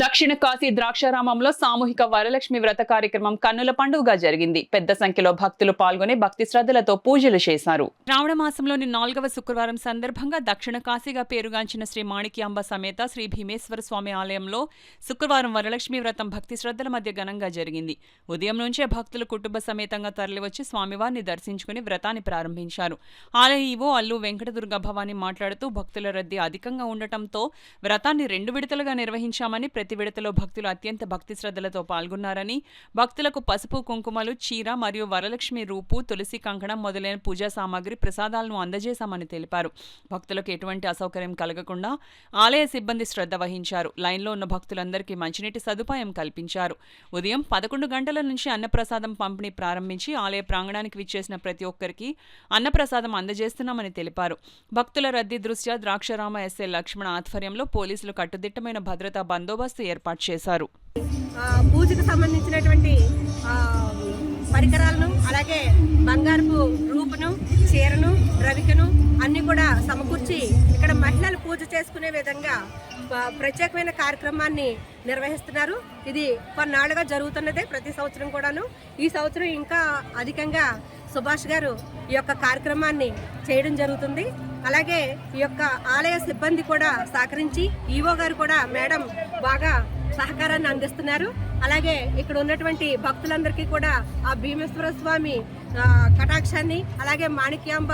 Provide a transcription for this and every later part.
దక్షిణ కాశీ ద్రాక్షారామంలో సామూహిక వరలక్ష్మి వ్రత కార్యక్రమం కన్నుల పండుగగా జరిగింది. పెద్ద సంఖ్యలో భక్తులు పాల్గొని భక్తి శ్రద్ధలతో పూజలు చేశారు. శ్రావణ మాసంలోని 4వ శుక్రవారం సందర్భంగా దక్షిణ కాశీగా పేరుగాంచిన శ్రీ మాణిక్యాంబ సమేత శ్రీ భీమేశ్వర స్వామి ఆలయంలో శుక్రవారం వరలక్ష్మి వ్రతం భక్తి శ్రద్ధల మధ్య ఘనంగా జరిగింది. ఉదయం నుంచే భక్తులు కుటుంబ సమేతంగా తరలివచ్చి స్వామివారిని దర్శించుకుని వ్రతాన్ని ప్రారంభించారు. ఆలయ ఈవో అల్లు వెంకటదుర్గ భవాని మాట్లాడుతూ భక్తుల రద్దీ అధికంగా ఉండటంతో వ్రతాన్ని 2 విడతలుగా నిర్వహించామని, ప్రతి విడతలో భక్తులు అత్యంత భక్తి శ్రద్ధలతో పాల్గొన్నారని, భక్తులకు పసుపు కుంకుమలు, చీర మరియు వరలక్ష్మి రూపు, తులసి కంకణం మొదలైన పూజా సామాగ్రి ప్రసాదాలను అందజేశామని తెలిపారు. భక్తులకు ఎటువంటి అసౌకర్యం కలగకుండా ఆలయ సిబ్బంది శ్రద్ధ వహించారు. లైన్లో ఉన్న భక్తులందరికీ మంచినీటి సదుపాయం కల్పించారు. ఉదయం 11 గంటల నుంచి అన్నప్రసాదం పంపిణీ ప్రారంభించి ఆలయ ప్రాంగణానికి విచ్చేసిన ప్రతి ఒక్కరికి అన్నప్రసాదం అందజేస్తున్నామని తెలిపారు. భక్తుల రద్దీ దృష్ట్యా ద్రాక్షారామ ఎస్ఐ లక్ష్మణ ఆధ్వర్యంలో పోలీసులు కట్టుదిట్టమైన భద్రతా బందోబస్తు ఏర్పాటు చేశారు. పూజకు సంబంధించినటువంటి పరికరాలను, అలాగే బంగారపు రూపును, చీరను, రవికను అన్ని కూడా సమకూర్చి ఇక్కడ మహిళలు పూజ చేసుకునే విధంగా ప్రత్యేకమైన కార్యక్రమాన్ని నిర్వహిస్తున్నారు. ఇది కొన్నాళ్ళుగా జరుగుతున్నదే, ప్రతి సంవత్సరం కూడాను. ఈ సంవత్సరం ఇంకా అధికంగా సుభాష్ గారు ఈ యొక్క కార్యక్రమాన్ని చేయడం జరుగుతుంది. అలాగే ఈ యొక్క ఆలయ సిబ్బంది కూడా సహకరించి, ఈవో గారు కూడా మేడం బాగా సహకారాన్ని అందిస్తున్నారు. అలాగే ఇక్కడ ఉన్నటువంటి భక్తులందరికీ కూడా ఆ భీమేశ్వర స్వామి కటాక్షాన్ని, అలాగే మాణిక్యాంబ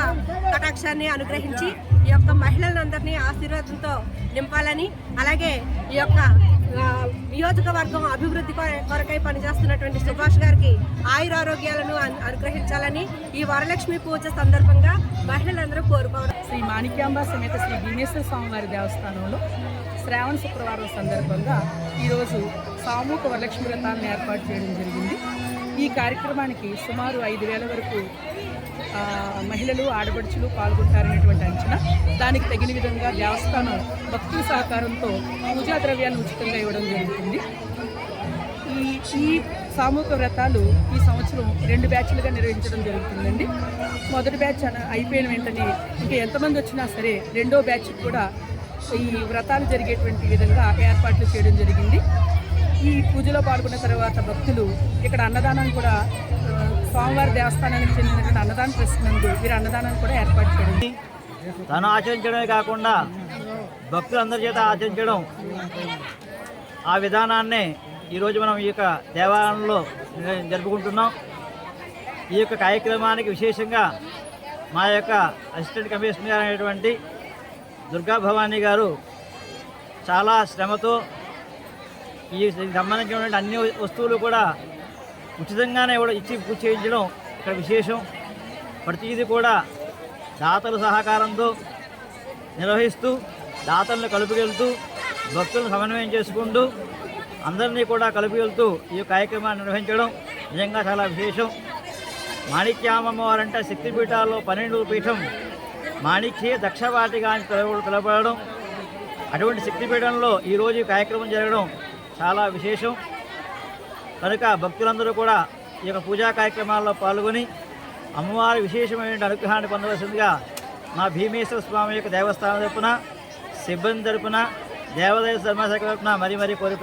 కటాక్షాన్ని అనుగ్రహించి ఈ యొక్క మహిళలందరినీ ఆశీర్వాదంతో నింపాలని, అలాగే ఈ యొక్క నియోజకవర్గం అభివృద్ధి కొరకై పనిచేస్తున్నటువంటి సుభాష్ గారికి ఆయురారోగ్యాలను అనుగ్రహించాలని ఈ వరలక్ష్మి పూజ సందర్భంగా మహిళలందరూ కోరుకోవడం. శ్రీ మాణిక్యాంబ సమేత శ్రీ భీమేశ్వర స్వామివారి దేవస్థానంలో శ్రావణ శుక్రవారం సందర్భంగా ఈరోజు సామూహిక వరలక్ష్మి వ్రతాలను ఏర్పాటు చేయడం జరిగింది. ఈ కార్యక్రమానికి సుమారు 5,000 వరకు మహిళలు, ఆడపడుచులు పాల్గొంటారనేటువంటి అంచనా. దానికి తగిన విధంగా దేవస్థానం భక్తుల సహకారంతో పూజా ద్రవ్యాలను ఉచితంగా ఇవ్వడం జరుగుతుంది. ఈ సామూహిక వ్రతాలు ఈ సంవత్సరం 2 బ్యాచ్లుగా నిర్వహించడం జరుగుతుందండి. మొదటి బ్యాచ్ అయిపోయిన వెంటనే ఇంకా ఎంతమంది వచ్చినా సరే రెండో బ్యాచ్ కూడా ఈ వ్రతాలు జరిగేటువంటి విధంగా ఏర్పాట్లు చేయడం జరిగింది. ఈ పూజలో పాల్గొన్న తర్వాత భక్తులు ఇక్కడ అన్నదానాన్ని కూడా స్వామివారి దేవస్థానానికి చెందినటువంటి అన్నదాన ట్రస్ట్ నందు వీరు అన్నదానాన్ని కూడా ఏర్పాటు చేయడం, తను ఆచరించడమే కాకుండా భక్తులందరి చేత ఆచరించడం, ఆ విధానాన్నే ఈరోజు మనం ఈ యొక్క దేవాలయంలో జరుపుకుంటున్నాం. ఈ యొక్క కార్యక్రమానికి విశేషంగా మా యొక్క అసిస్టెంట్ కమిషనర్ అయినటువంటి దుర్గా భవానీ గారు చాలా శ్రమతో ఈ సంబంధించినటువంటి అన్ని వస్తువులు కూడా ఉచితంగానే కూడా ఇచ్చి పూజ చేయించడం ఇక్కడ విశేషం. ప్రతిదీ కూడా దాతల సహకారంతో నిర్వహిస్తూ, దాతలను కలుపుకెళ్తూ, భక్తులను సమన్వయం చేసుకుంటూ, అందరినీ కూడా కలుపుకెళ్తూ ఈ కార్యక్రమాన్ని నిర్వహించడం నిజంగా చాలా విశేషం. మాణిక్యామమ్మ వారంటే శక్తిపీఠాల్లో 12వ పీఠం మాణిక్యే దక్షవాటిగా పిలవడం. అటువంటి శక్తిపీఠంలో ఈరోజు ఈ కార్యక్రమం జరగడం చాలా విశేషం. కనుక భక్తులందరూ కూడా ఈ యొక్క పూజా కార్యక్రమాల్లో పాల్గొని అమ్మవారి విశేషమైన అనుగ్రహాన్ని పొందవలసిందిగా మా భీమేశ్వర స్వామి యొక్క దేవస్థానం తరపున, సిబ్బంది తరపున, దేవాదాయ ధర్మశాఖ తరపున మరీ కోరి